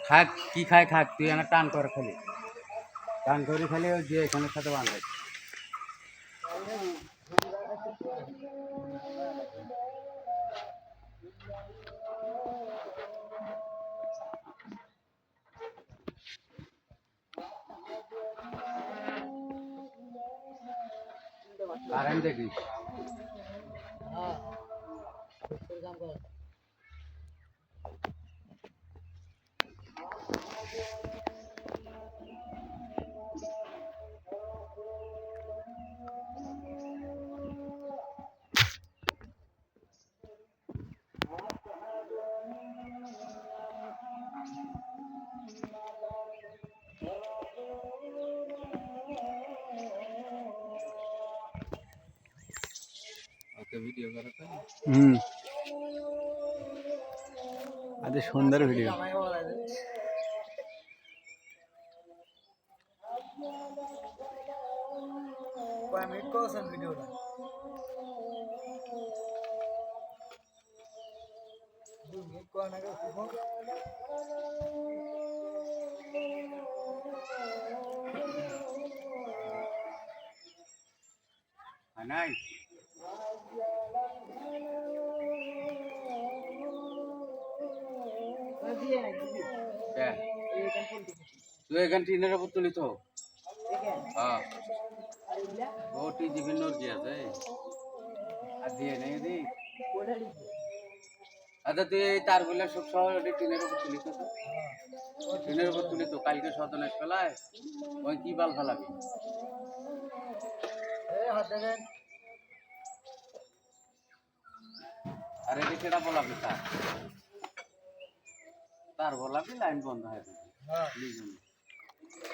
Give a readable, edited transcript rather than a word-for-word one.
খাক কি খায় খাক তুই এনে টান করে খালি টান করে খালি ওই যে এখানের সাথে বাঁধে কারেন্ট দেখিস ভিডিও করাতে আজ সুন্দর ভিডিও ভিডিওটা নাই তুই এখান টিনের উপর তুলি তো হ্যাঁ ওটি বিভিন্ন কি আছে আর দিয়ে নেই দি আচ্ছা তুই এই তারগুলো সব শহর টিনের উপর তুলি তো টিনের উপর তুলি তো কালকে সদনের ফেলায় ওই কি বাল ফেলাবি আরে সেটা বলাবি তার বলাবি লাইন বন্ধ হয়ে যাবে